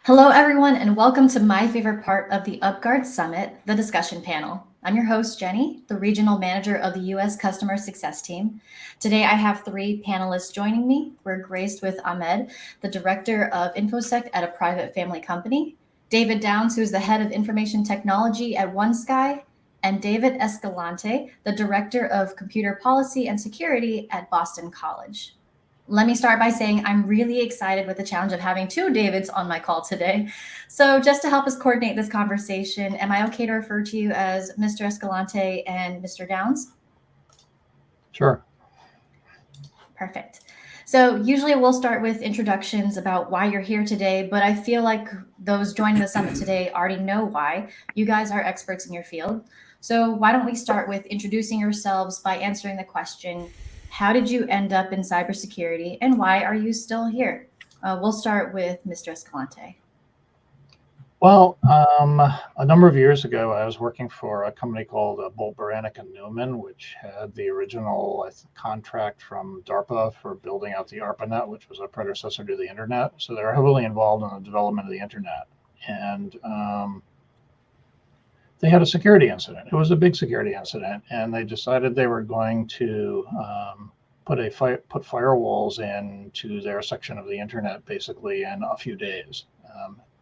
Hello, everyone, and welcome to my favorite part of the UpGuard Summit, the discussion panel. I'm your host, Jenny, the regional manager of the U.S. Customer Success Team. Today, I have three panelists joining me. We're graced with Ahmed, the director of InfoSec at a private family company, David Downs, who's the head of information technology at OneSky, and David Escalante, the director of computer policy and security at Boston College. Let me start by saying I'm really excited with the challenge of having two Davids on my call today. So, just to help us coordinate this conversation, am I okay to refer to you as Mr. Escalante and Mr. Downs? Sure. Perfect. So, usually we'll start with introductions about why you're here today, but I feel like those joining the summit today already know why. You guys are experts in your field. So, why don't we start with introducing yourselves by answering the question, how did you end up in cybersecurity and why are you still here? We'll start with Mr. Escalante. Well, a number of years ago, I was working for a company called Bolt Beranek and Newman, which had the original contract from DARPA for building out the ARPANET, which was a predecessor to the internet. So they were heavily involved in the development of the internet. And they had a security incident. It was a big security incident, and they decided they were going to put firewalls into their section of the internet basically in a few days.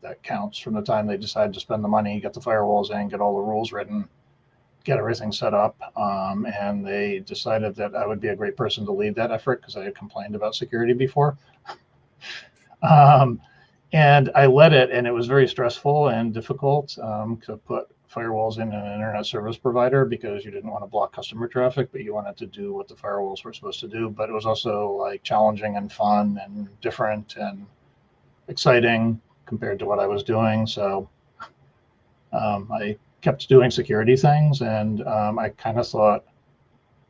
That counts from the time they decide to spend the money, get the firewalls in, get all the rules written, get everything set up. And they decided that I would be a great person to lead that effort because I had complained about security before. And I led it, and it was very stressful and difficult to put firewalls in an internet service provider because you didn't want to block customer traffic, but you wanted to do what the firewalls were supposed to do. But it was also like challenging and fun and different and exciting compared to what I was doing. So I kept doing security things, and I kind of thought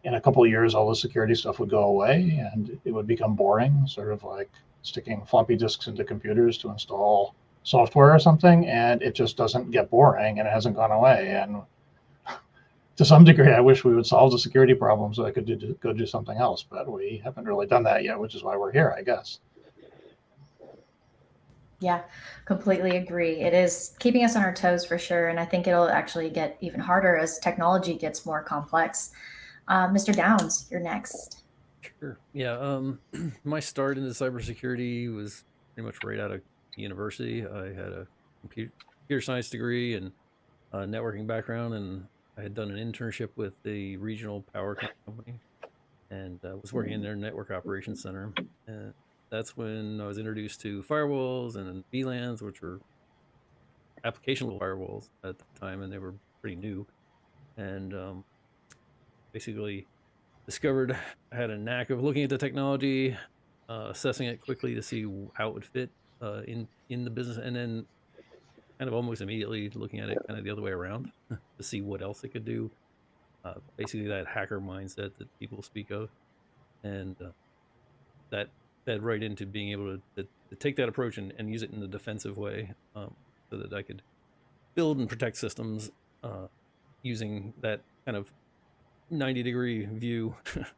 in a couple of years all the security stuff would go away and it would become boring, sort of like sticking floppy disks into computers to install software or something, and it just doesn't get boring, and it hasn't gone away. And to some degree, I wish we would solve the security problem so I could go do something else, but we haven't really done that yet, which is why we're here, I guess. Yeah, completely agree. It is keeping us on our toes for sure, and I think it'll actually get even harder as technology gets more complex. Mr. Downs, you're next. Sure. Yeah. My start into cybersecurity was pretty much right out of university. I had a computer science degree and a networking background, and I had done an internship with the regional power company, and was working in their network operations center. And that's when I was introduced to firewalls and VLANs, which were application firewalls at the time, and they were pretty new. And basically discovered I had a knack of looking at the technology, assessing it quickly to see how it would fit in the business, and then kind of almost immediately looking at it kind of the other way around to see what else it could do. Basically, that hacker mindset that people speak of, and that fed right into being able to take that approach and use it in a defensive way, so that I could build and protect systems using that kind of 90-degree view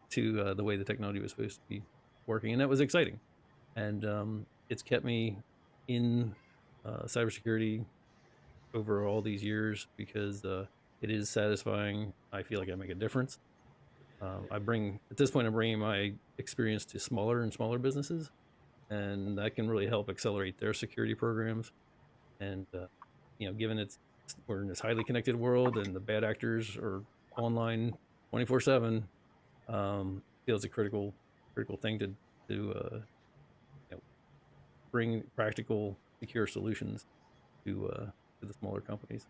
to the way the technology was supposed to be working, and that was exciting. And it's kept me in cybersecurity over all these years because it is satisfying. I feel like I make a difference. I bring at this point, I'm bringing my experience to smaller and smaller businesses, and that can really help accelerate their security programs. And given we're in this highly connected world, and the bad actors are online 24/7, feels a critical thing to bring practical, secure solutions to the smaller companies.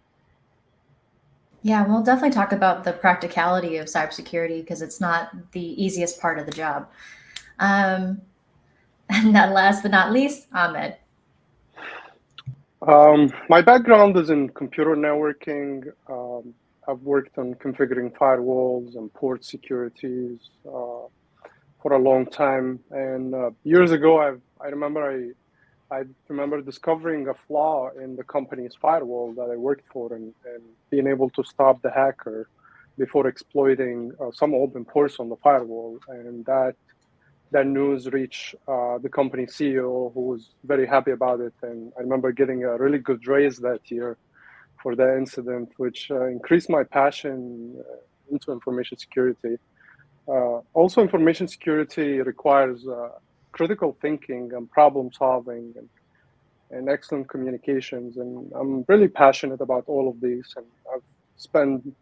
Yeah, we'll definitely talk about the practicality of cybersecurity because it's not the easiest part of the job. Um, and that last but not least, Ahmed. My background is in computer networking. I've worked on configuring firewalls and port securities for a long time. And years ago, I remember discovering a flaw in the company's firewall that I worked for, and being able to stop the hacker before exploiting some open ports on the firewall. And that news reached the company CEO, who was very happy about it. And I remember getting a really good raise that year for that incident, which increased my passion into information security. Also, information security requires critical thinking and problem solving and excellent communications. And I'm really passionate about all of these. And I've spent a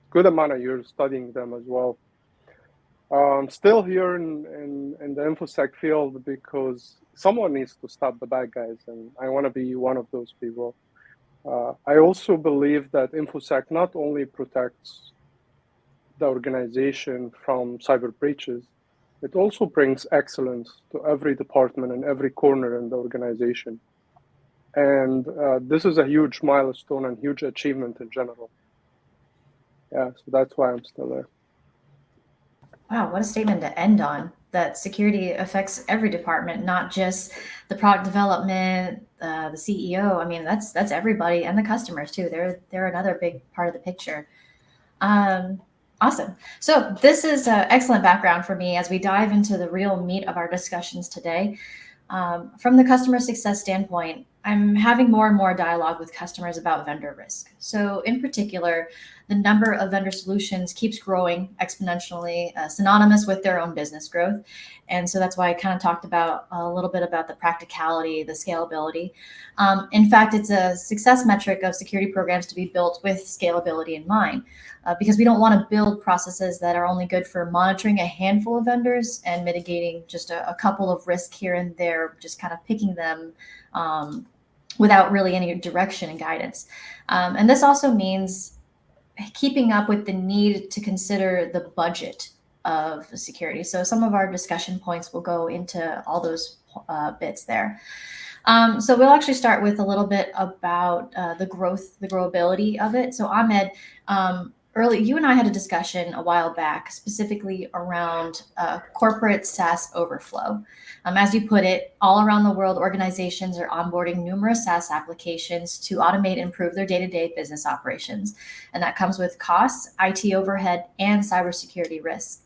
good amount of years studying them as well. Still here in the InfoSec field because someone needs to stop the bad guys, and I want to be one of those people. I also believe that InfoSec not only protects the organization from cyber breaches, it also brings excellence to every department and every corner in the organization. And this is a huge milestone and huge achievement in general. Yeah, so that's why I'm still there. Wow, what a statement to end on. That security affects every department, not just the product development, the CEO. I mean, that's everybody, and the customers too. They're another big part of the picture. Awesome. So this is an excellent background for me as we dive into the real meat of our discussions today. From the customer success standpoint, I'm having more and more dialogue with customers about vendor risk. So in particular, the number of vendor solutions keeps growing exponentially, synonymous with their own business growth. And so that's why I kind of talked about a little bit about the practicality, the scalability. In fact, it's a success metric of security programs to be built with scalability in mind, because we don't want to build processes that are only good for monitoring a handful of vendors and mitigating just a couple of risks here and there, just kind of picking them without really any direction and guidance. And this also means keeping up with the need to consider the budget of security. So some of our discussion points will go into all those bits there. So we'll actually start with a little bit about the growability of it. So Ahmed, early, you and I had a discussion a while back, specifically around corporate SaaS overflow. As you put it, all around the world, organizations are onboarding numerous SaaS applications to automate and improve their day-to-day business operations. And that comes with costs, IT overhead, and cybersecurity risks.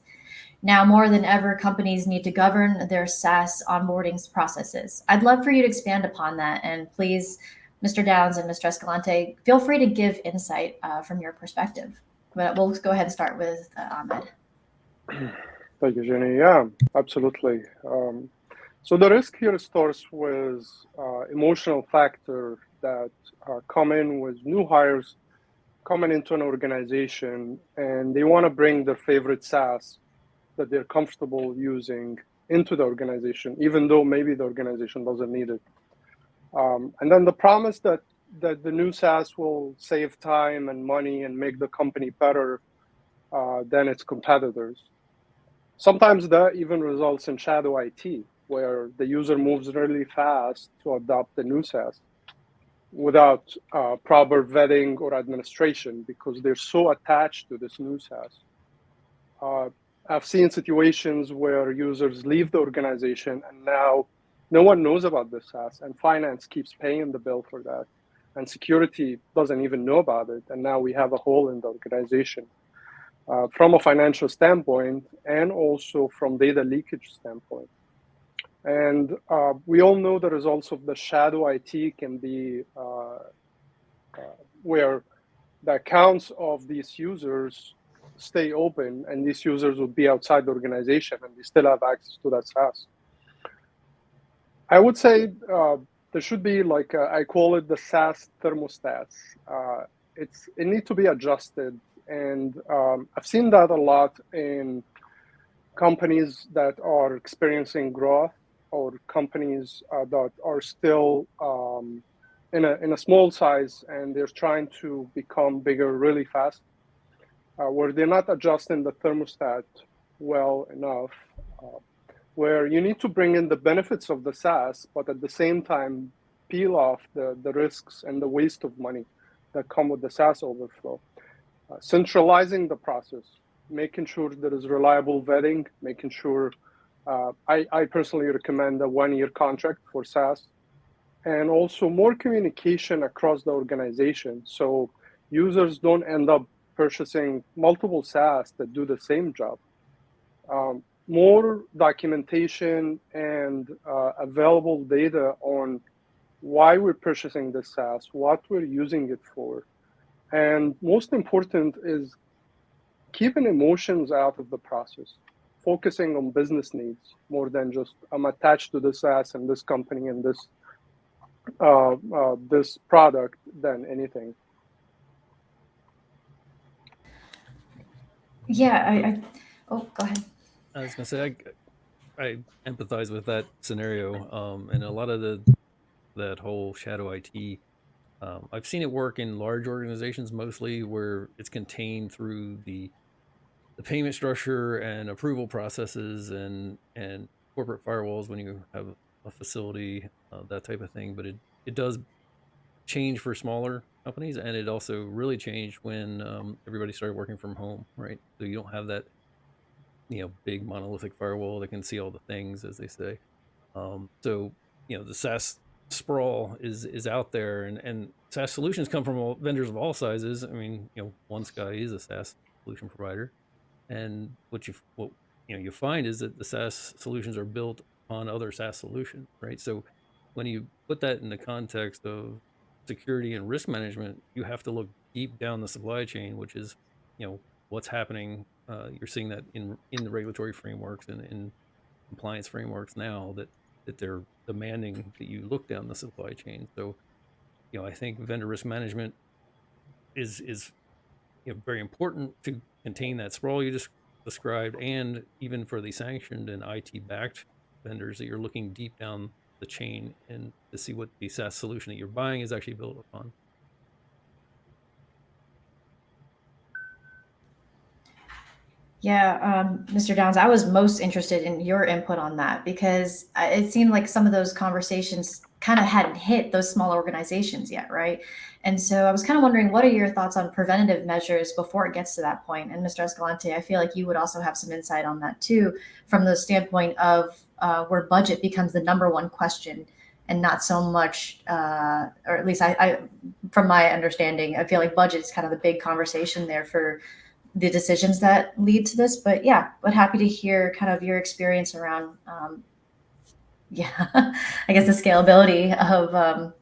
Now, more than ever, companies need to govern their SaaS onboarding processes. I'd love for you to expand upon that. And please, Mr. Downs and Mr. Escalante, feel free to give insight from your perspective. But we'll go ahead and start with Ahmed. Thank you, Jenny. Yeah, absolutely. So the risk here starts with emotional factor that come in with new hires coming into an organization, and they want to bring their favorite SaaS that they're comfortable using into the organization, even though maybe the organization doesn't need it. And then the promise that the new SaaS will save time and money and make the company better than its competitors. Sometimes that even results in shadow IT, where the user moves really fast to adopt the new SaaS without proper vetting or administration because they're so attached to this new SaaS. I've seen situations where users leave the organization and now no one knows about this SaaS, and finance keeps paying the bill for that, and security doesn't even know about it, and now we have a hole in the organization. From a financial standpoint and also from data leakage standpoint. And we all know the results of the shadow IT can be where the accounts of these users stay open and these users would be outside the organization and they still have access to that SaaS. I would say there should be like, I call it the SaaS thermostats. It needs to be adjusted. And I've seen that a lot in companies that are experiencing growth or companies that are still in a small size and they're trying to become bigger really fast, where they're not adjusting the thermostat well enough, where you need to bring in the benefits of the SaaS, but at the same time, peel off the risks and the waste of money that come with the SaaS overflow. Centralizing the process, making sure there is reliable vetting, making sure, I personally recommend a 1-year contract for SaaS, and also more communication across the organization so users don't end up purchasing multiple SaaS that do the same job. more documentation and available data on why we're purchasing this SaaS, what we're using it for. And most important is keeping emotions out of the process, focusing on business needs more than just I'm attached to this SaaS and this company and this product than anything. Yeah, oh, go ahead. I was gonna say I empathize with that scenario, and a lot of that whole shadow IT. I've seen it work in large organizations mostly, where it's contained through the payment structure and approval processes and corporate firewalls when you have a facility, that type of thing. But it does change for smaller companies, and it also really changed when everybody started working from home, right? So you don't have that big monolithic firewall that can see all the things, as they say. So the SaaS sprawl is out there, and SaaS solutions come from vendors of all sizes. I mean, OneSky is a SaaS solution provider, and what you find is that the SaaS solutions are built on other SaaS solutions, right? So when you put that in the context of security and risk management, you have to look deep down the supply chain, which is what's happening. You're seeing that in the regulatory frameworks and in compliance frameworks now that they're demanding that you look down the supply chain. So I think vendor risk management is very important to contain that sprawl you just described, and even for the sanctioned and IT backed vendors, that you're looking deep down the chain and to see what the SaaS solution that you're buying is actually built upon. Yeah, Mr. Downs, I was most interested in your input on that because it seemed like some of those conversations kind of hadn't hit those small organizations yet, right? And so I was kind of wondering, what are your thoughts on preventative measures before it gets to that point? And Mr. Escalante, I feel like you would also have some insight on that too, from the standpoint of where budget becomes the number one question and not so much, or at least I, from my understanding, I feel like budget is kind of the big conversation there for the decisions that lead to this. But yeah, but happy to hear kind of your experience around, I guess the scalability of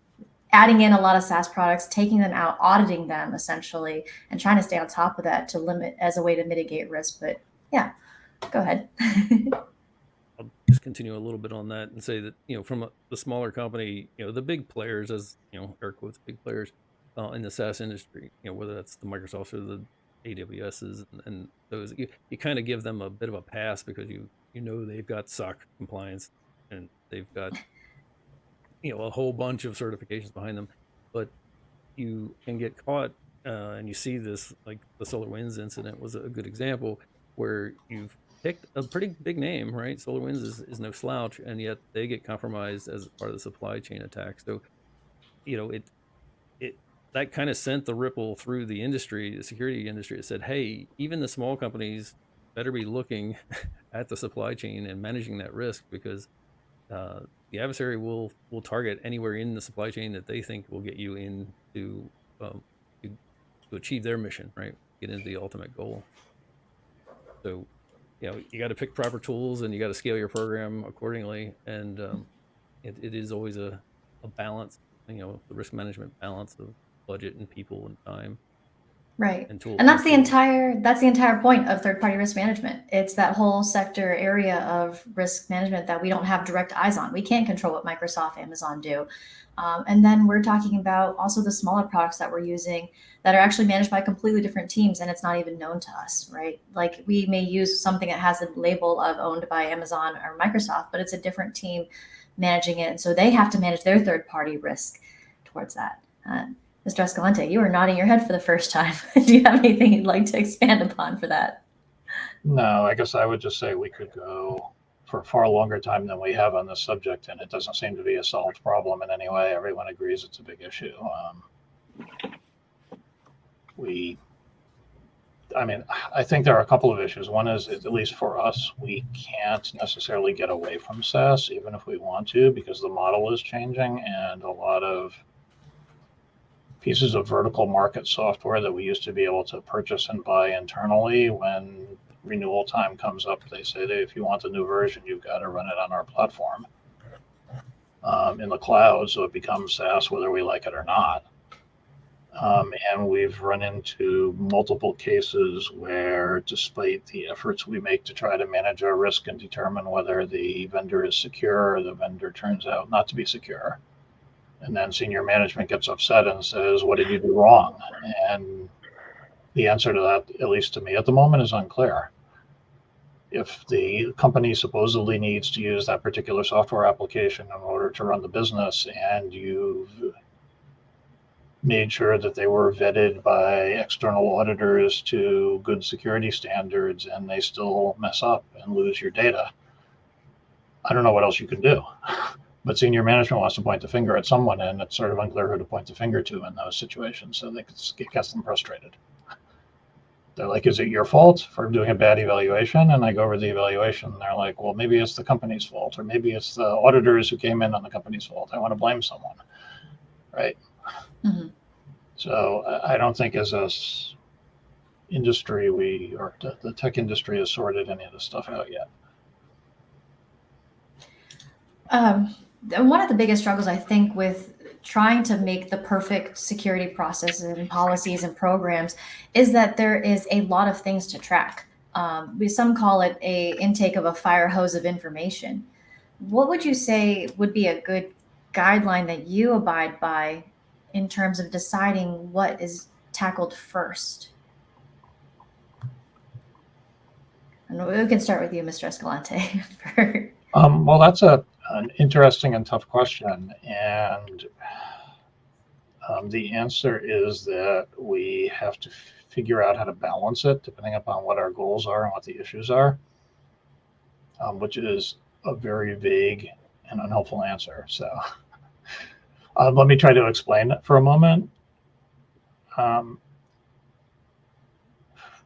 adding in a lot of SaaS products, taking them out, auditing them essentially, and trying to stay on top of that to limit as a way to mitigate risk. But yeah, go ahead. I'll just continue a little bit on that and say that from the smaller company, the big players, as air quotes, big players in the SaaS industry, whether that's the Microsofts or the AWSs and those, you kind of give them a bit of a pass because they've got SOC compliance and they've got a whole bunch of certifications behind them. But you can get caught, and you see this, like the SolarWinds incident was a good example, where you've picked a pretty big name, right? SolarWinds is no slouch, and yet they get compromised as part of the supply chain attack. So it that kind of sent the ripple through the industry, the security industry. It said, hey, even the small companies better be looking at the supply chain and managing that risk, because the adversary will target anywhere in the supply chain that they think will get you in to achieve their mission, right? Get into the ultimate goal. So you got to pick proper tools and you got to scale your program accordingly. And it is always a balance, the risk management balance of budget and people and time. Right. And tools. And that's the entire point of third-party risk management. It's that whole sector area of risk management that we don't have direct eyes on. We can't control what Microsoft, Amazon do. And then we're talking about also the smaller products that we're using that are actually managed by completely different teams, and it's not even known to us, right? Like we may use something that has a label of owned by Amazon or Microsoft, but it's a different team managing it. And so they have to manage their third-party risk towards that. Mr. Escalante, you were nodding your head for the first time. Do you have anything you'd like to expand upon for that? No, I guess I would just say we could go for a far longer time than we have on this subject, and it doesn't seem to be a solved problem in any way. Everyone agrees it's a big issue. I think there are a couple of issues. One is, at least for us, we can't necessarily get away from SaaS, even if we want to, because the model is changing, and a lot of pieces of vertical market software that we used to be able to purchase and buy internally, when renewal time comes up, they say that if you want the new version, you've got to run it on our platform in the cloud, so it becomes SaaS whether we like it or not. And we've run into multiple cases where, despite the efforts we make to try to manage our risk and determine whether the vendor is secure, the vendor turns out not to be secure. And then senior management gets upset and says, what did you do wrong? And the answer to that, at least to me at the moment, is unclear. If the company supposedly needs to use that particular software application in order to run the business, and you've made sure that they were vetted by external auditors to good security standards, and they still mess up and lose your data, I don't know what else you can do. But senior management wants to point the finger at someone, and it's sort of unclear who to point the finger to in those situations. So it gets them frustrated. They're like, is it your fault for doing a bad evaluation? And I go over the evaluation, and they're like, well, maybe it's the company's fault, or maybe it's the auditors who came in on the company's fault. I want to blame someone, right? Mm-hmm. So I don't think as a industry, or the tech industry has sorted any of this stuff out yet. One of the biggest struggles, I think, with trying to make the perfect security processes and policies and programs is that there is a lot of things to track. Some call it a intake of a fire hose of information. What would you say would be a good guideline that you abide by in terms of deciding what is tackled first? And we can start with you, Mr. Escalante. Well, that's an interesting and tough question. And the answer is that we have to figure out how to balance it depending upon what our goals are and what the issues are, which is a very vague and unhelpful answer. So let me try to explain it for a moment.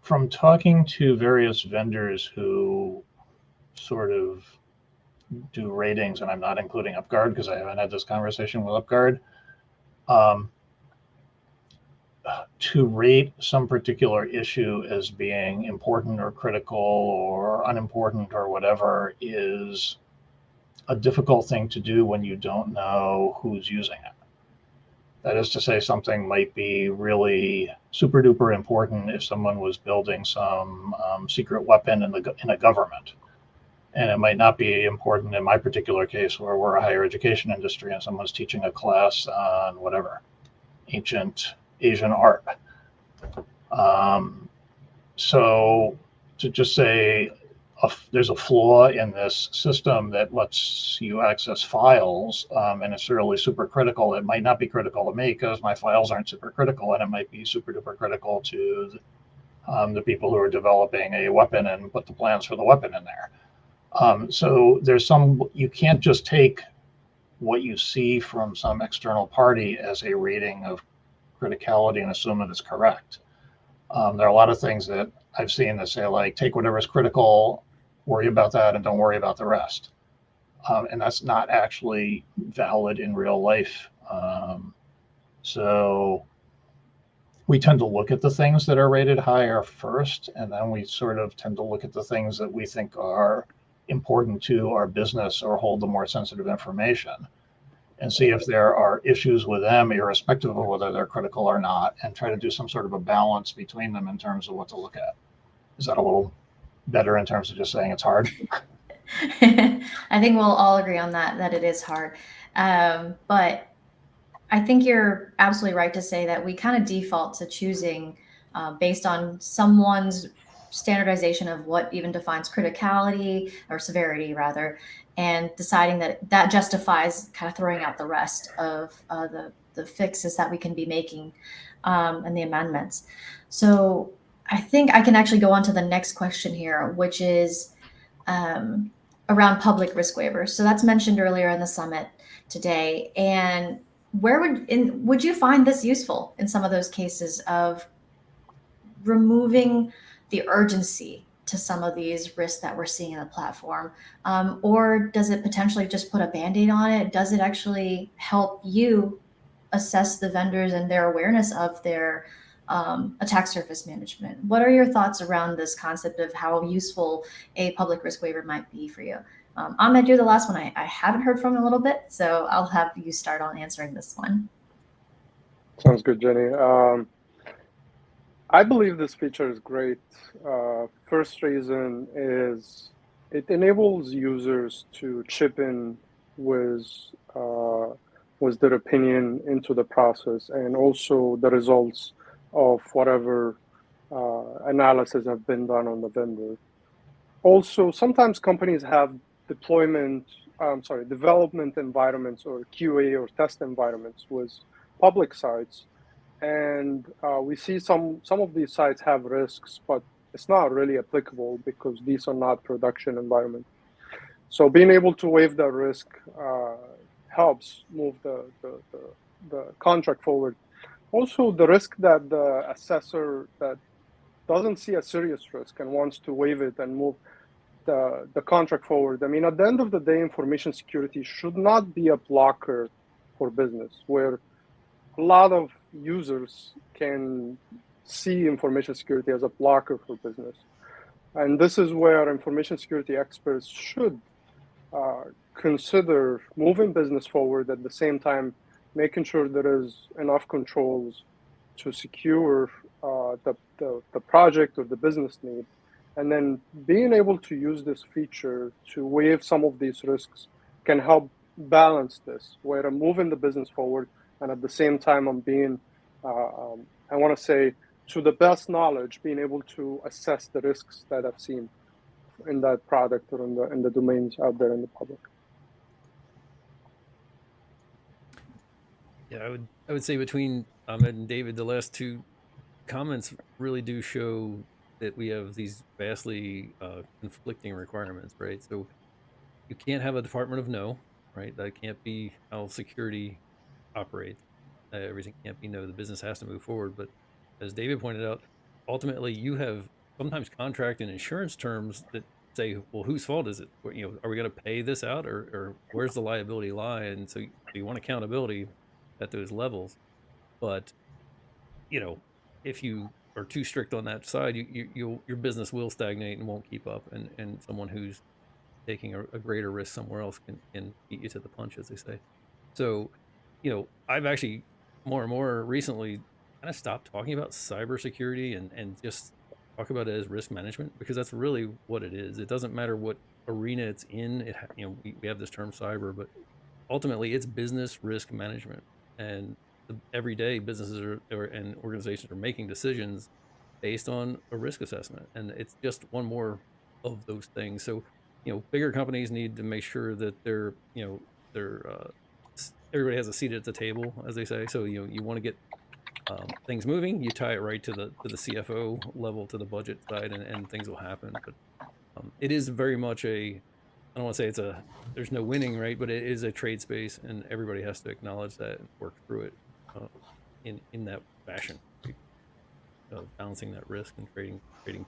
From talking to various vendors who sort of do ratings, and I'm not including UpGuard because I haven't had this conversation with UpGuard, to rate some particular issue as being important or critical or unimportant or whatever is a difficult thing to do when you don't know who's using it. That is to say, something might be really super duper important if someone was building some secret weapon in a government. And it might not be important in my particular case where we're a higher education industry and someone's teaching a class on whatever, ancient Asian art. So to just say there's a flaw in this system that lets you access files and it's really super critical, it might not be critical to me because my files aren't super critical, and it might be super duper critical to the people who are developing a weapon and put the plans for the weapon in there. So there's you can't just take what you see from some external party as a rating of criticality and assume that it's correct. There are a lot of things that I've seen that say, like, take whatever's critical, worry about that, and don't worry about the rest. And that's not actually valid in real life. So we tend to look at the things that are rated higher first, and then we sort of tend to look at the things that we think are important to our business or hold the more sensitive information and see if there are issues with them, irrespective of whether they're critical or not, and try to do some sort of a balance between them in terms of what to look at. Is that a little better in terms of just saying it's hard? I think we'll all agree on that it is hard. But I think you're absolutely right to say that we kind of default to choosing based on someone's standardization of what even defines criticality or severity rather, and deciding that justifies kind of throwing out the rest of the fixes that we can be making and the amendments. So I think I can actually go on to the next question here, which is around public risk waivers. So that's mentioned earlier in the summit today. And where would you find this useful in some of those cases of removing the urgency to some of these risks that we're seeing in the platform? Or does it potentially just put a Band-Aid on it? Does it actually help you assess the vendors and their awareness of their attack surface management. What are your thoughts around this concept of how useful a public risk waiver might be for you? Ahmed, you're the last one I haven't heard from in a little bit, so I'll have you start on answering this one. Sounds good, Jenny. I believe this feature is great. First reason is it enables users to chip in with their opinion into the process, and also the results of whatever analysis have been done on the vendor. Also, sometimes companies have development environments or QA or test environments with public sites. And we see some of these sites have risks, but it's not really applicable because these are not production environments. So being able to waive that risk helps move the contract forward. Also, the risk that the assessor that doesn't see a serious risk and wants to waive it and move the contract forward. I mean, at the end of the day, information security should not be a blocker for business, where a lot of users can see information security as a blocker for business. And this is where information security experts should consider moving business forward, at the same time making sure there is enough controls to secure the project or the business need, and then being able to use this feature to waive some of these risks can help balance this, where I'm moving the business forward, and at the same time I'm being, I want to say, to the best knowledge, being able to assess the risks that I've seen in that product or in the domains out there in the public. Yeah, I would say between Ahmed and David, the last two comments really do show that we have these vastly conflicting requirements, right? So you can't have a Department of No, right? That can't be how security operates. Everything can't be no. The business has to move forward. But as David pointed out, ultimately you have sometimes contract and insurance terms that say, well, whose fault is it? Are we going to pay this out, or where's the liability lie? And so you want accountability at those levels. But if you are too strict on that side, your business will stagnate and won't keep up, and someone who's taking a greater risk somewhere else can beat you to the punch, as they say. So, I've actually more and more recently kind of stopped talking about cybersecurity and just talk about it as risk management, because that's really what it is. It doesn't matter what arena it's in. We have this term cyber, but ultimately it's business risk management. And every day businesses and organizations are making decisions based on a risk assessment, and it's just one more of those things. So bigger companies need to make sure that everybody has a seat at the table, as they say. So you want to get things moving, you tie it right to the CFO level, to the budget side, and things will happen. But it is very much I don't want to say there's no winning, right? But it is a trade space, and everybody has to acknowledge that and work through it in that fashion, right? Balancing that risk and trading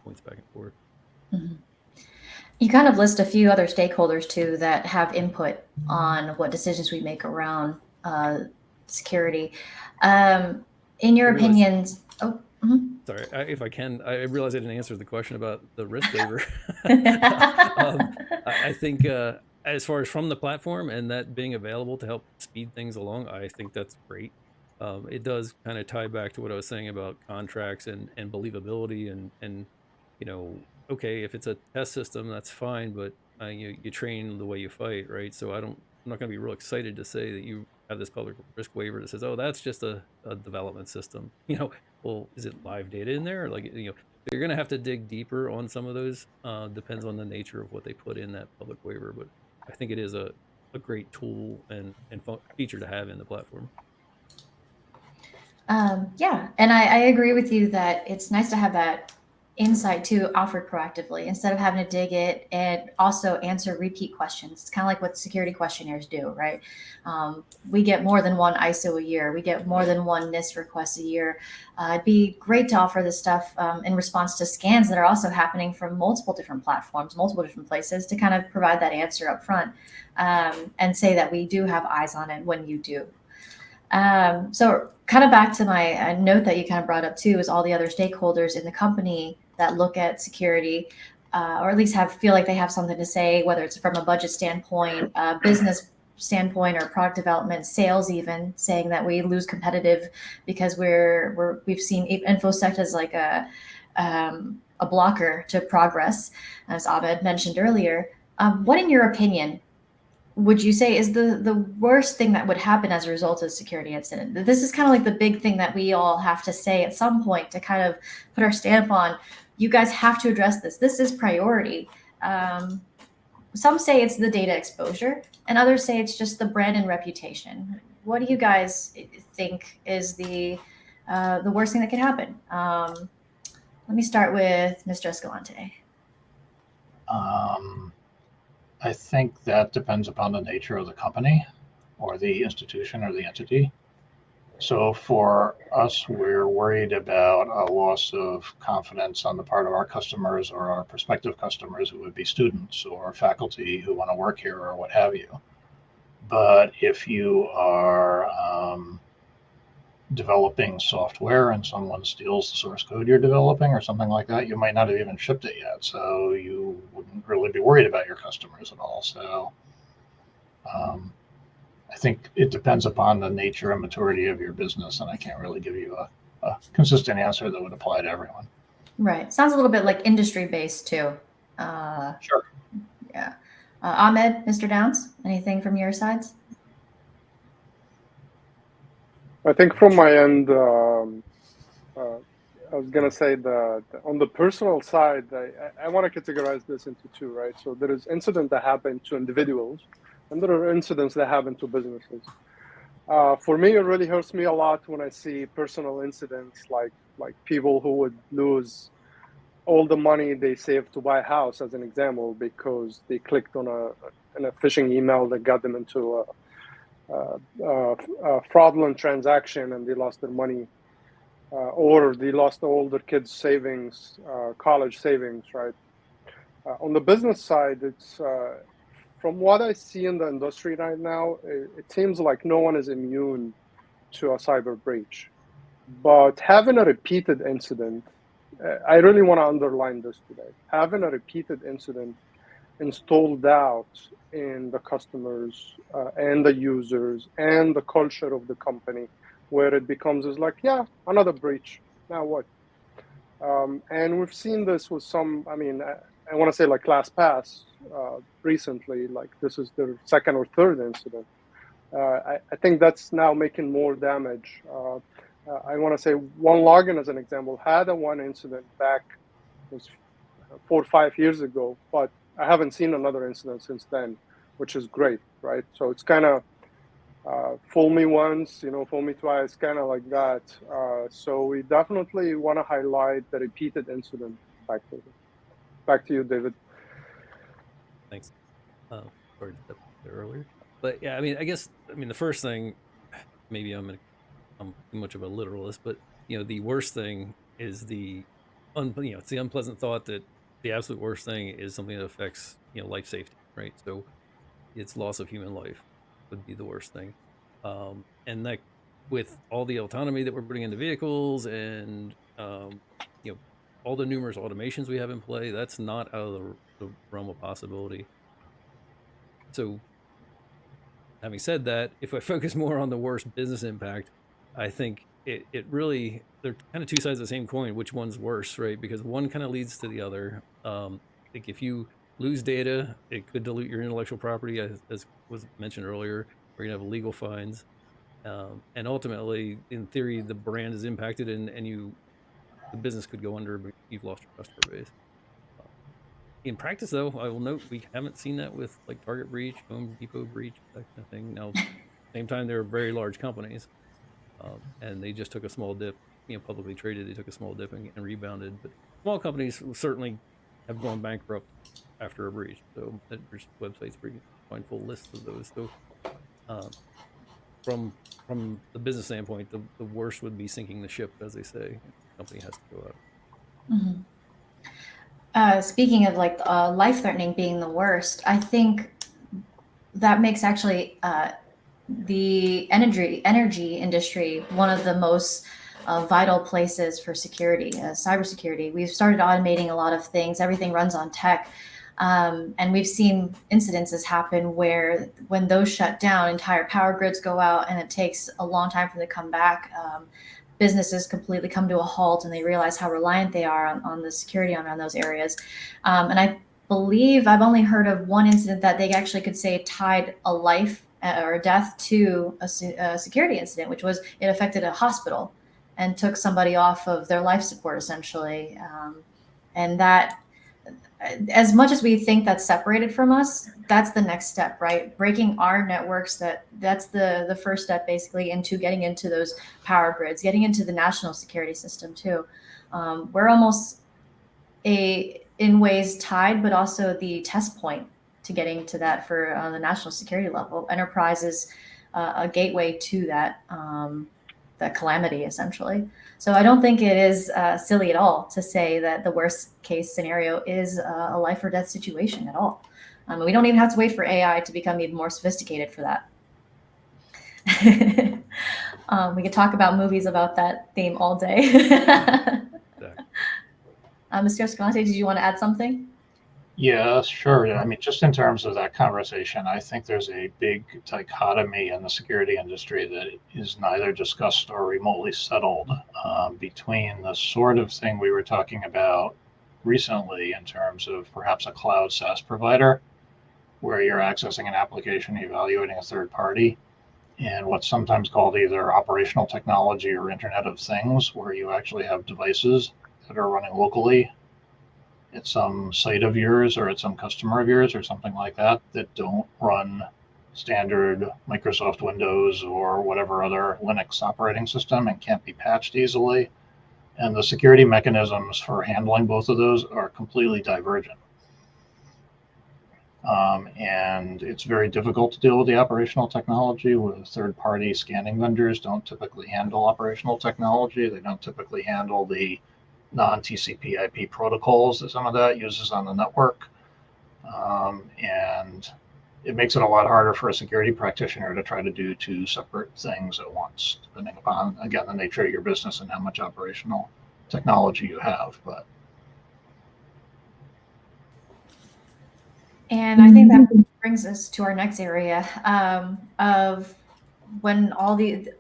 points back and forth. Mm-hmm. You kind of list a few other stakeholders too that have input on what decisions we make around security. In your opinions, sorry, if I can, I realize I didn't answer the question about the risk waiver. I think as far as from the platform and that being available to help speed things along, I think that's great. It does kind of tie back to what I was saying about contracts and believability, and okay, if it's a test system, that's fine, but you train the way you fight, right? So I'm not going to be real excited to say that you have this public risk waiver that says, oh, that's just a development system. Well, is it live data in there? You're going to have to dig deeper on some of those. Depends on the nature of what they put in that public waiver, but I think it is a great tool and feature to have in the platform. Yeah, and I agree with you that it's nice to have that insight too offered proactively instead of having to dig it, and also answer repeat questions. It's kind of like what security questionnaires do, right? We get more than one ISO a year. We get more than one NIST request a year. It'd be great to offer this stuff in response to scans that are also happening from multiple different platforms, multiple different places, to kind of provide that answer up front and say that we do have eyes on it when you do. So kind of back to my note that you kind of brought up too, is all the other stakeholders in the company that look at security, or at least feel like they have something to say, whether it's from a budget standpoint, business standpoint, or product development, sales, even saying that we lose competitive because we've seen InfoSec as like a blocker to progress, as Ahmed mentioned earlier. What, in your opinion, would you say is the worst thing that would happen as a result of a security incident? This is kind of like the big thing that we all have to say at some point to kind of put our stamp on. You guys have to address this. This is priority. Some say it's the data exposure, and others say it's just the brand and reputation. What do you guys think is the worst thing that could happen? Let me start with Mr. Escalante. I think that depends upon the nature of the company or the institution or the entity. So for us, we're worried about a loss of confidence on the part of our customers or our prospective customers, who would be students or faculty who want to work here or what have you. But if you are developing software and someone steals the source code you're developing or something like that, you might not have even shipped it yet. So you wouldn't really be worried about your customers at all. So I think it depends upon the nature and maturity of your business, and I can't really give you a consistent answer that would apply to everyone. Right. Sounds a little bit like industry based too. Sure. Yeah. Ahmed, Mr. Downs, anything from your sides? I think from my end, I was going to say that on the personal side, I want to categorize this into two, right? So there is incidents that happen to individuals, and there are incidents that happen to businesses. For me, it really hurts me a lot when I see personal incidents like people who would lose all the money they saved to buy a house, as an example, because they clicked on a phishing email that got them into a fraudulent transaction and they lost their money, or they lost all their kids' savings, college savings, right? On the business side, it's from what I see in the industry right now, it seems like no one is immune to a cyber breach. But having a repeated incident, I really want to underline this today. Having a repeated incident installed out in the customers and the users and the culture of the company, where it becomes is like, yeah, another breach. Now what? And we've seen this with some, I want to say like LastPass recently, like this is their second or third incident. I think that's now making more damage. I want to say OneLogin, as an example, had one incident back, it was 4 or 5 years ago, but I haven't seen another incident since then, which is great, right? So it's kind of fool me once, fool me twice, kind of like that. So we definitely want to highlight the repeated incident. Back to you, David. Thanks. Sorry to step there earlier, but yeah, I guess the first thing, maybe I'm too much of a literalist, but the worst thing is it's the unpleasant thought that the absolute worst thing is something that affects life safety, right? So it's loss of human life would be the worst thing, and that with all the autonomy that we're putting into vehicles and all the numerous automations we have in play, that's not out of the realm of possibility. So having said that, if I focus more on the worst business impact, I think it really, they're kind of two sides of the same coin. Which one's worse, right? Because one kind of leads to the other. Like if you lose data, it could dilute your intellectual property, as was mentioned earlier, or you have legal fines. And ultimately, in theory, the brand is impacted, and the business could go under, but you've lost your customer base. In practice, though, I will note we haven't seen that with like Target breach, Home Depot breach, that kind of thing. Now, same time, they're very large companies, and they just took a small dip. Publicly traded, they took a small dip and rebounded. But small companies certainly have gone bankrupt after a breach. So there's websites where you can find full lists of those. So from the business standpoint, the worst would be sinking the ship, as they say. The company has to go out. Mm-hmm. Speaking of like life-threatening being the worst, I think that makes actually the energy industry one of the most vital places for security, cybersecurity. We've started automating a lot of things. Everything runs on tech. And we've seen incidences happen where when those shut down, entire power grids go out and it takes a long time for them to come back. Businesses completely come to a halt and they realize how reliant they are on the security around those areas. And I believe I've only heard of one incident that they actually could say tied a life or a death to a security incident, which was it affected a hospital and took somebody off of their life support essentially. And that, as much as we think that's separated from us, that's the next step, right? Breaking our networks, that's the first step basically into getting into those power grids, getting into the national security system too. We're almost in ways tied, but also the test point to getting to that for the national security level. Enterprise is a gateway to that calamity essentially. So I don't think it is silly at all to say that the worst case scenario is a life or death situation at all. We don't even have to wait for AI to become even more sophisticated for that. We could talk about movies about that theme all day. Mr. Escalante, did you want to add something? Yeah, sure. I mean, just in terms of that conversation, I think there's a big dichotomy in the security industry that is neither discussed or remotely settled between the sort of thing we were talking about recently in terms of perhaps a cloud SaaS provider, where you're accessing an application, evaluating a third party, and what's sometimes called either operational technology or Internet of Things, where you actually have devices that are running locally at some site of yours or at some customer of yours or something like that, that don't run standard Microsoft Windows or whatever other Linux operating system and can't be patched easily. And the security mechanisms for handling both of those are completely divergent. And it's very difficult to deal with the operational technology with third-party scanning vendors. Don't typically handle operational technology. They don't typically handle the non-TCP IP protocols that some of that uses on the network. And it makes it a lot harder for a security practitioner to try to do two separate things at once, depending upon, again, the nature of your business and how much operational technology you have. But and I think that brings us to our next area of when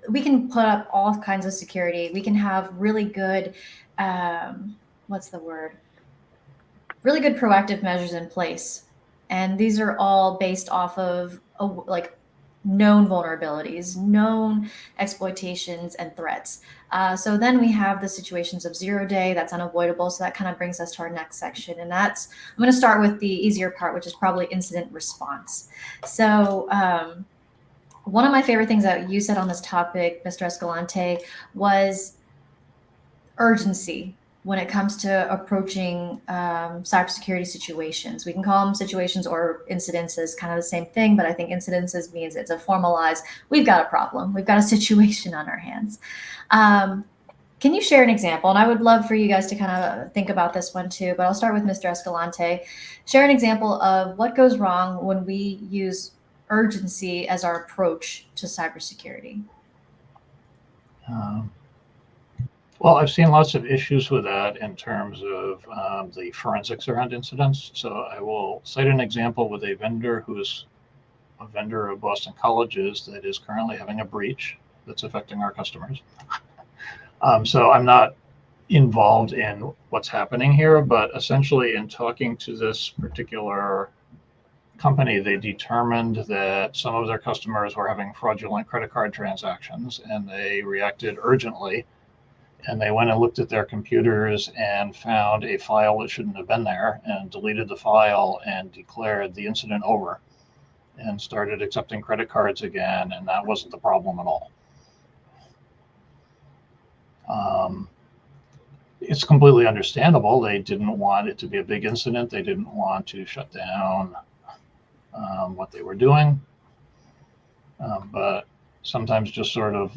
we can put up all kinds of security. We can have really good, really good proactive measures in place. And these are all based off of like known vulnerabilities, known exploitations and threats. So then we have the situations of 0 day, that's unavoidable. So that kind of brings us to our next section. And I'm going to start with the easier part, which is probably incident response. So one of my favorite things that you said on this topic, Mr. Escalante, was urgency when it comes to approaching cybersecurity situations. We can call them situations or incidences, kind of the same thing, but I think incidences means it's a formalized, we've got a problem, we've got a situation on our hands. Can you share an example? And I would love for you guys to kind of think about this one too, but I'll start with Mr. Escalante. Share an example of what goes wrong when we use urgency as our approach to cybersecurity. Well, I've seen lots of issues with that in terms of the forensics around incidents. So I will cite an example with a vendor who is a vendor of Boston College's that is currently having a breach that's affecting our customers. So I'm not involved in what's happening here, but essentially in talking to this particular company, they determined that some of their customers were having fraudulent credit card transactions, and they reacted urgently. And they went and looked at their computers and found a file that shouldn't have been there and deleted the file and declared the incident over and started accepting credit cards again. And that wasn't the problem at all. It's completely understandable. They didn't want it to be a big incident. They didn't want to shut down what they were doing. But sometimes just sort of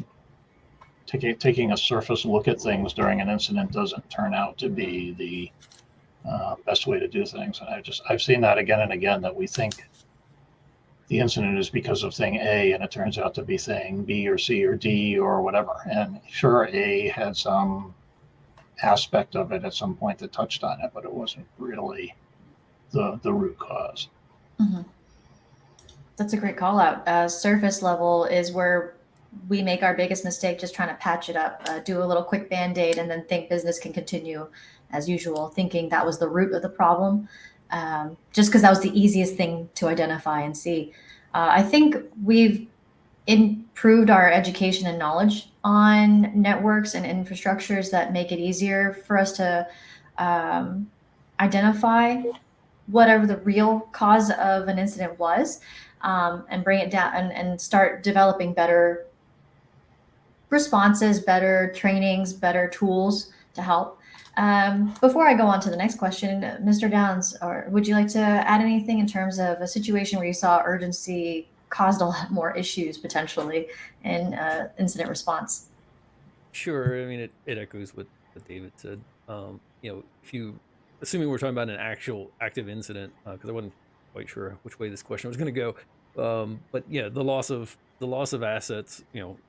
taking a surface look at things during an incident doesn't turn out to be the best way to do things. And I've seen that again and again, that we think the incident is because of thing A, and it turns out to be thing B or C or D or whatever. And sure, A had some aspect of it at some point that touched on it, but it wasn't really the root cause. Mm-hmm. That's a great call out. Surface level is where we make our biggest mistake, just trying to patch it up, do a little quick band-aid, and then think business can continue as usual, thinking that was the root of the problem, just because that was the easiest thing to identify and see. I think we've improved our education and knowledge on networks and infrastructures that make it easier for us to identify whatever the real cause of an incident was, and bring it down and start developing better responses, better trainings, better tools to help. Before I go on to the next question, Mr. Downs, would you like to add anything in terms of a situation where you saw urgency caused a lot more issues potentially in incident response? Sure. I mean, it echoes what David said. If you, assuming we're talking about an actual active incident, because I wasn't quite sure which way this question was going to go, but yeah, the loss of assets,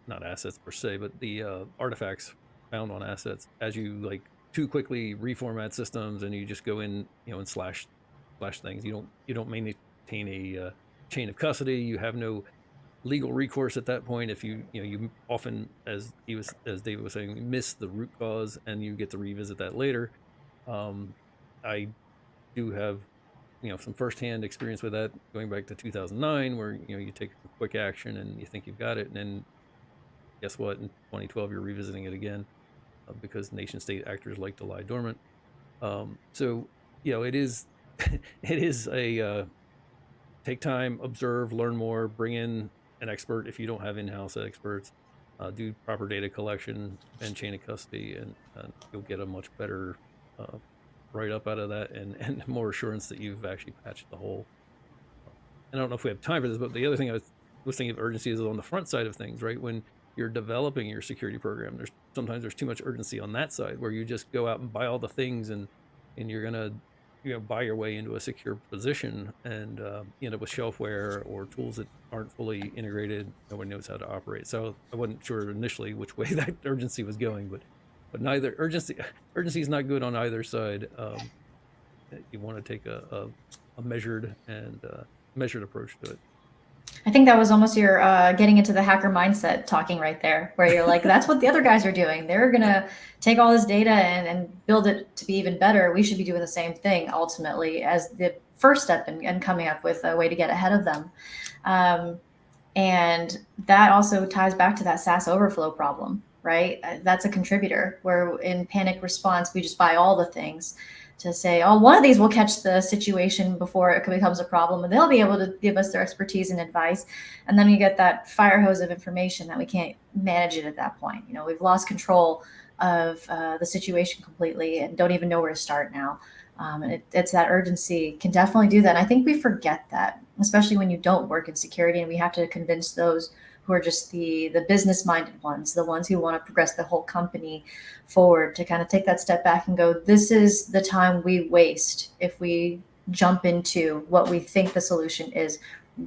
not assets per se, but the artifacts found on assets as you like too quickly reformat systems and you just go in, and slash things. You don't maintain a chain of custody. You have no legal recourse at that point if you often, as David was saying, miss the root cause and you get to revisit that later. I do have some firsthand experience with that going back to 2009 where you take a quick action and you think you've got it, and then guess what, in 2012 you're revisiting it again, because nation state actors like to lie dormant. So it is it is a take time, observe, learn more, bring in an expert if you don't have in-house experts, do proper data collection and chain of custody, and you'll get a much better write-up out of that, and more assurance that you've actually patched the hole. I don't know if we have time for this, but the other thing I was thinking of urgency is on the front side of things, right? When you're developing your security program, there's too much urgency on that side where you just go out and buy all the things and you're gonna buy your way into a secure position, and you end up with shelfware or tools that aren't fully integrated. No one knows how to operate. So I wasn't sure initially which way that urgency was going, but neither urgency is not good on either side. You want to take a measured and measured approach to it. I think that was almost your getting into the hacker mindset talking right there, where you're like, that's what the other guys are doing. They're going to take all this data and build it to be even better. We should be doing the same thing ultimately as the first step in coming up with a way to get ahead of them. And that also ties back to that SaaS overflow problem, right? That's a contributor where in panic response, we just buy all the things to say, oh, one of these will catch the situation before it becomes a problem, and they'll be able to give us their expertise and advice. And then you get that fire hose of information that we can't manage it at that point. We've lost control of the situation completely and don't even know where to start now. And it's that urgency can definitely do that. And I think we forget that, especially when you don't work in security, and we have to convince those who are just the business-minded ones, the ones who want to progress the whole company forward, to kind of take that step back and go, this is the time we waste if we jump into what we think the solution is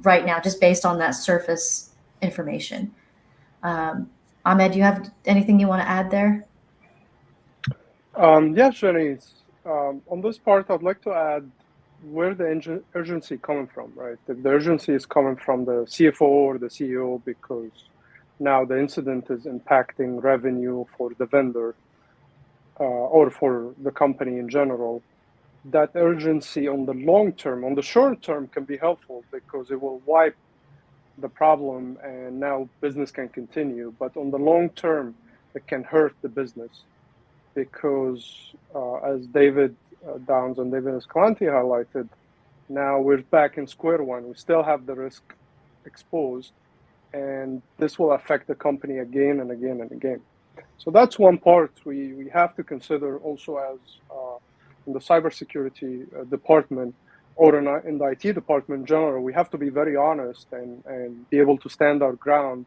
right now, just based on that surface information. Ahmed, do you have anything you want to add there? Yeah, Shanice. On this part, I'd like to add where the urgency coming from, right? If the urgency is coming from the CFO or the CEO because now the incident is impacting revenue for the vendor or for the company in general, that urgency on the long term, on the short term, can be helpful because it will wipe the problem and now business can continue. But on the long term, it can hurt the business because as David Downs and David Escalante highlighted, now we're back in square one. We still have the risk exposed, and this will affect the company again and again and again. So that's one part we have to consider also as in the cybersecurity department or in the IT department in general. We have to be very honest and be able to stand our ground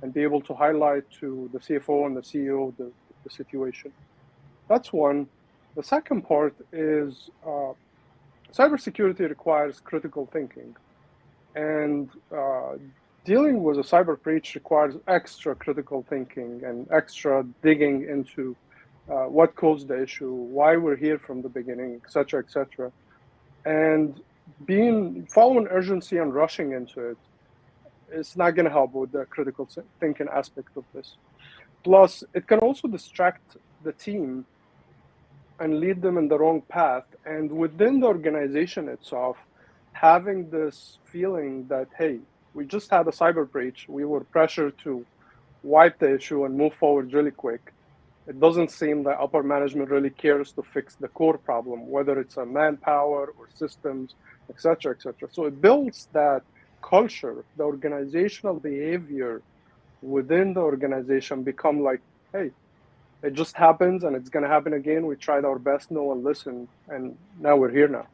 and be able to highlight to the CFO and the CEO the situation. That's one. The second part is cybersecurity requires critical thinking. And dealing with a cyber breach requires extra critical thinking and extra digging into what caused the issue, why we're here from the beginning, et cetera, et cetera. And following urgency and rushing into it, it's not going to help with the critical thinking aspect of this. Plus, it can also distract the team and lead them in the wrong path. And within the organization itself, having this feeling that, hey, we just had a cyber breach, we were pressured to wipe the issue and move forward really quick. It doesn't seem that upper management really cares to fix the core problem, whether it's a manpower or systems, et cetera, et cetera. So it builds that culture, the organizational behavior within the organization become like, hey, it just happens and it's going to happen again. We tried our best, no one listened, and now we're here now.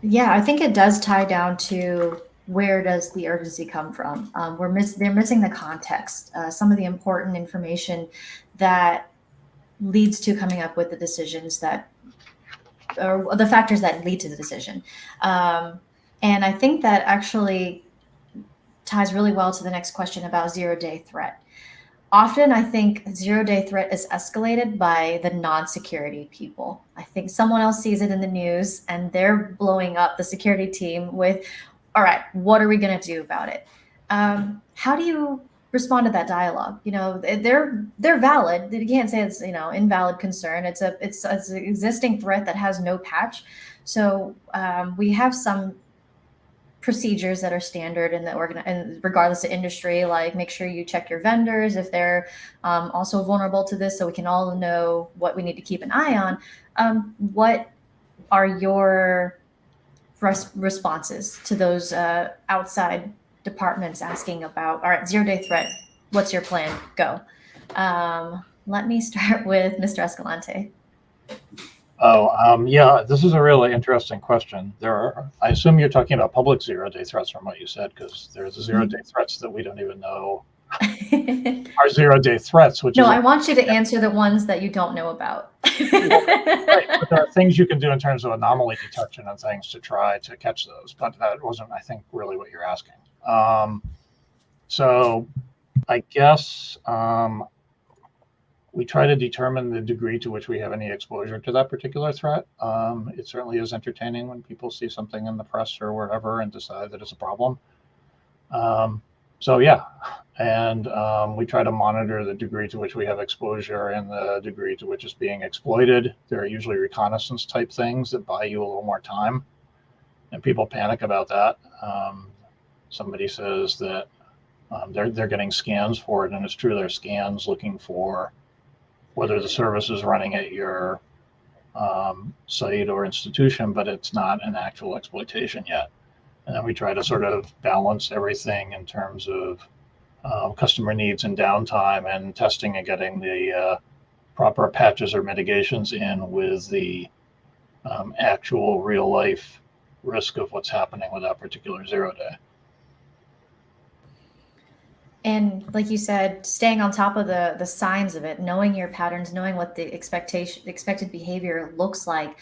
Yeah, I think it does tie down to where does the urgency come from? They're missing the context, some of the important information that leads to coming up with the decisions or the factors that lead to the decision. And I think that actually ties really well to the next question about zero-day threat. Often I think zero-day threat is escalated by the non-security people. I think someone else sees it in the news and they're blowing up the security team with, all right, what are we going to do about it? How do you respond to that dialogue? They're valid. You can't say it's invalid concern. It's an existing threat that has no patch. So we have some procedures that are standard in the and regardless of industry, like make sure you check your vendors if they're also vulnerable to this, so we can all know what we need to keep an eye on. What are your responses to those outside departments asking about, all right, zero-day threat, what's your plan? Go. Let me start with Mr. Escalante. Yeah, this is a really interesting question. I assume you're talking about public zero-day threats from what you said, because there's zero-day threats that we don't even know are zero-day threats. I want you to answer the ones that you don't know about. Right, but there are things you can do in terms of anomaly detection and things to try to catch those. But that wasn't, I think, really what you're asking. So I guess we try to determine the degree to which we have any exposure to that particular threat. It certainly is entertaining when people see something in the press or wherever and decide that it's a problem. So yeah, and we try to monitor the degree to which we have exposure and the degree to which it's being exploited. There are usually reconnaissance type things that buy you a little more time, and people panic about that. Somebody says that they're getting scans for it, and it's true, they're scans looking for whether the service is running at your site or institution, but it's not an actual exploitation yet. And then we try to sort of balance everything in terms of customer needs and downtime and testing and getting the proper patches or mitigations in with the actual real life risk of what's happening with that particular zero-day. And like you said, staying on top of the signs of it, knowing your patterns, knowing what the expected behavior looks like,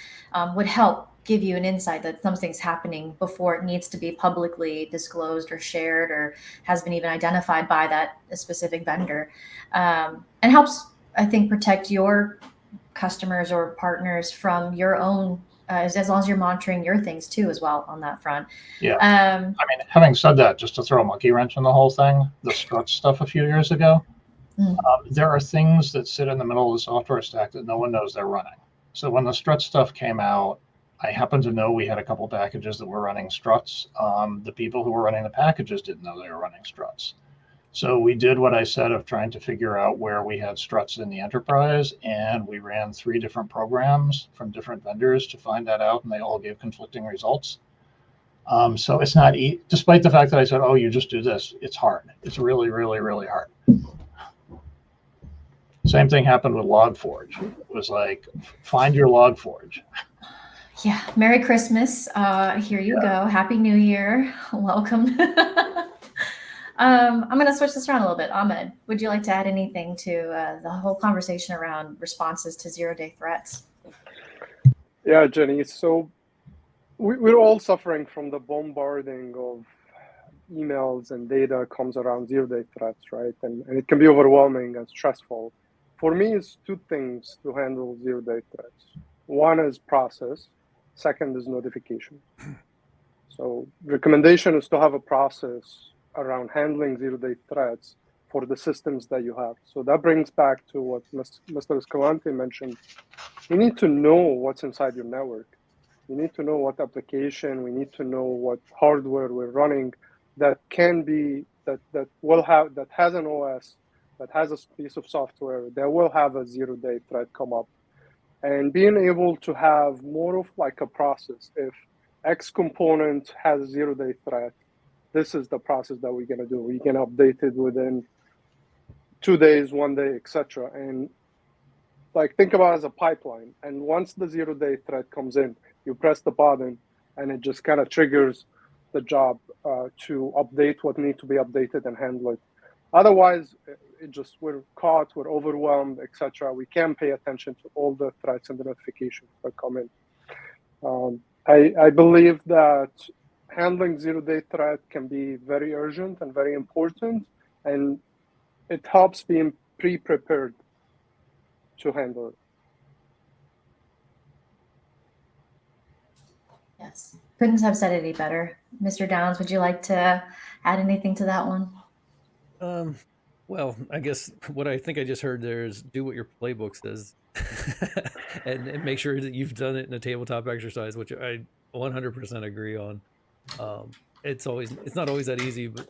would help give you an insight that something's happening before it needs to be publicly disclosed or shared or has been even identified by that specific vendor. And helps, I think, protect your customers or partners from your own, as long as you're monitoring your things too as well on that front. Yeah. I mean, having said that, just to throw a monkey wrench in the whole thing, the struts stuff a few years ago, there are things that sit in the middle of the software stack that no one knows they're running. So when the strut stuff came out, I happen to know we had a couple packages that were running struts. The people who were running the packages didn't know they were running struts. So we did what I said of trying to figure out where we had struts in the enterprise, and we ran 3 different programs from different vendors to find that out, and they all gave conflicting results. So it's not, despite the fact that I said, oh, you just do this, it's hard. It's really, really, really hard. Same thing happened with Log4j. It was like, find your Log4j. Yeah. Merry Christmas. Here you go. Happy New Year. Welcome. I'm going to switch this around a little bit. Ahmed, would you like to add anything to the whole conversation around responses to zero-day threats? Yeah, Jenny. So we're all suffering from the bombarding of emails and data comes around zero-day threats, right? And it can be overwhelming and stressful. For me, it's two things to handle zero-day threats. One is process. Second is notification. So recommendation is to have a process around handling zero-day threats for the systems that you have. So that brings back to what Mr. Escalante mentioned. You need to know what's inside your network. You need to know what application, we need to know what hardware we're running that can be, that has an OS, that has a piece of software that will have a zero-day threat come up. And being able to have more of like a process. If X component has a zero-day threat, this is the process that we're gonna do. We can update it within 2 days, 1 day, etc. And like think about it as a pipeline. And once the zero-day threat comes in, you press the button and it just kind of triggers the job to update what needs to be updated and handle it. Otherwise, we're caught, we're overwhelmed, etc. We can't pay attention to all the threats and the notifications that come in. I believe that handling zero-day threat can be very urgent and very important, and it helps being pre-prepared to handle it. Yes. Couldn't have said it any better. Mr. Downs, would you like to add anything to that one? Well, I guess what I think I just heard there is do what your playbook says, and make sure that you've done it in a tabletop exercise, which I 100% agree on. It's not always that easy, but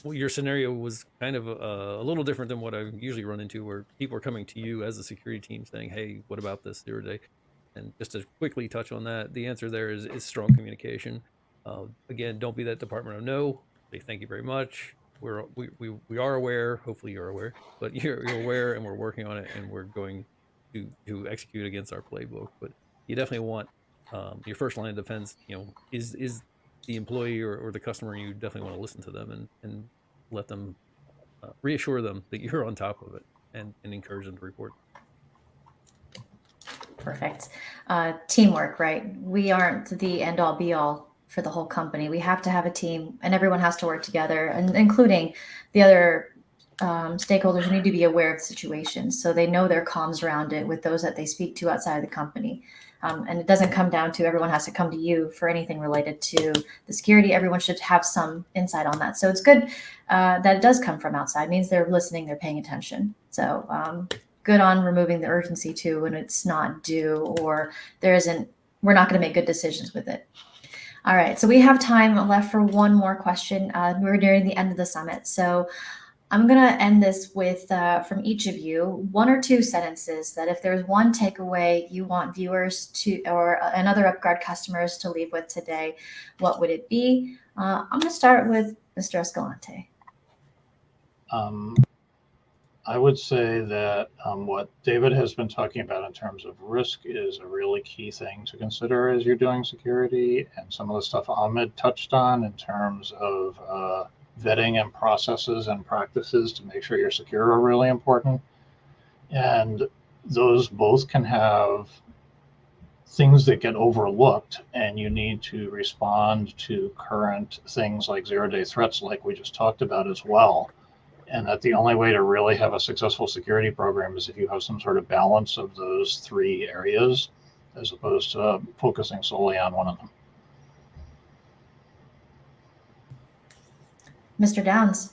your scenario was kind of a little different than what I usually run into, where people are coming to you as a security team saying, "Hey, what about this zero day?" And just to quickly touch on that, the answer there is strong communication. Again, don't be that department of no. Say thank you very much. We are aware. Hopefully, you're aware, but you're aware, and we're working on it, and we're going to execute against our playbook. But you definitely want your first line of defense. Is the employee or the customer. You definitely want to listen to them and let them reassure them that you're on top of it and encourage them to report. Perfect. Teamwork, right? We aren't the end all be all for the whole company. We have to have a team and everyone has to work together, and including the other stakeholders who need to be aware of the situation so they know their comms around it with those that they speak to outside of the company. And it doesn't come down to everyone has to come to you for anything related to the security. Everyone should have some insight on that. So it's good that it does come from outside. It means they're listening, they're paying attention. So good on removing the urgency too when it's not due or we're not going to make good decisions with it. All right, so we have time left for one more question. We're nearing the end of the summit. So I'm going to end this with, from each of you, 1 or 2 sentences that if there's one takeaway you want viewers to, or another UpGuard customers to leave with today, what would it be? I'm going to start with Mr. Escalante. I would say that what David has been talking about in terms of risk is a really key thing to consider as you're doing security, and some of the stuff Ahmed touched on in terms of vetting and processes and practices to make sure you're secure are really important. And those both can have things that get overlooked, and you need to respond to current things like zero-day threats like we just talked about as well. And that the only way to really have a successful security program is if you have some sort of balance of those 3 areas, as opposed to focusing solely on one of them. Mr. Downs.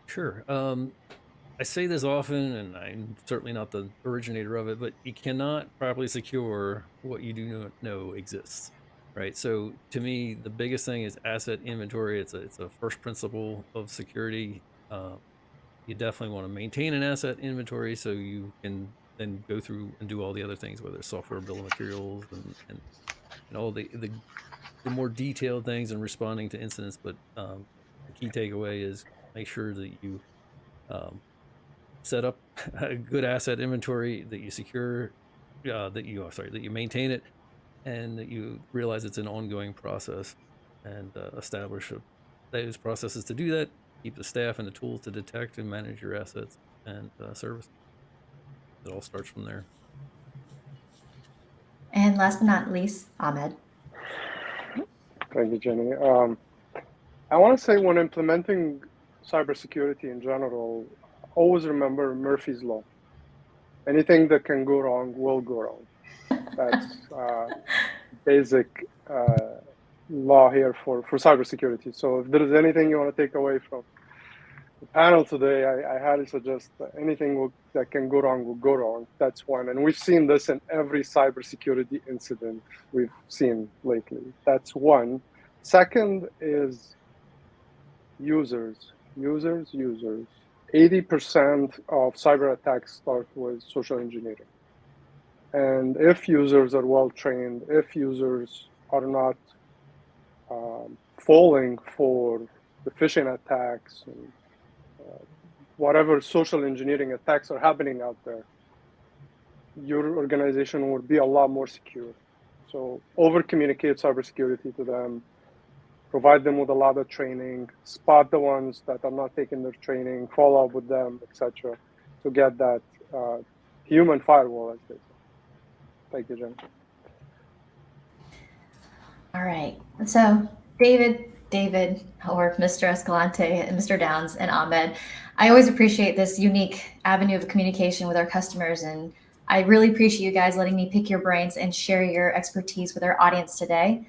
Sure. I say this often, and I'm certainly not the originator of it, but you cannot properly secure what you do not know exists, right? So to me, the biggest thing is asset inventory. It's a first principle of security. You definitely want to maintain an asset inventory so you can then go through and do all the other things, whether it's software, bill of materials, and all the more detailed things and responding to incidents. But the key takeaway is make sure that you set up a good asset inventory, that you secure, that you maintain it, and that you realize it's an ongoing process, and establish those processes to do that. Keep the staff and the tools to detect and manage your assets and service. It all starts from there. And last but not least, Ahmed. Thank you, Jenny. I want to say when implementing cybersecurity in general, always remember Murphy's Law. Anything that can go wrong will go wrong. That's basic law here for cybersecurity. So if there is anything you want to take away from the panel today, I highly suggest that anything that can go wrong will go wrong. That's one. And we've seen this in every cybersecurity incident we've seen lately. That's one. Second is users. 80% of cyber attacks start with social engineering. And if users are well trained, if users are not falling for the phishing attacks and whatever social engineering attacks are happening out there, your organization will be a lot more secure. So over-communicate cybersecurity to them, provide them with a lot of training, spot the ones that are not taking their training, follow up with them, etc., to get that human firewall, as they say. Thank you, Jen. All right. So David, or Mr. Escalante, and Mr. Downs, and Ahmed, I always appreciate this unique avenue of communication with our customers, and I really appreciate you guys letting me pick your brains and share your expertise with our audience today.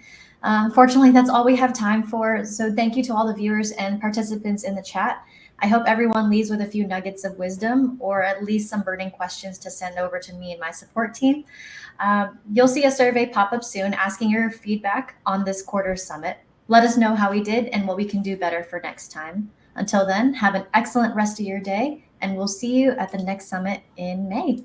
Fortunately, that's all we have time for. So thank you to all the viewers and participants in the chat. I hope everyone leaves with a few nuggets of wisdom, or at least some burning questions to send over to me and my support team. You'll see a survey pop up soon asking your feedback on this quarter's summit. Let us know how we did and what we can do better for next time. Until then, have an excellent rest of your day, and we'll see you at the next summit in May.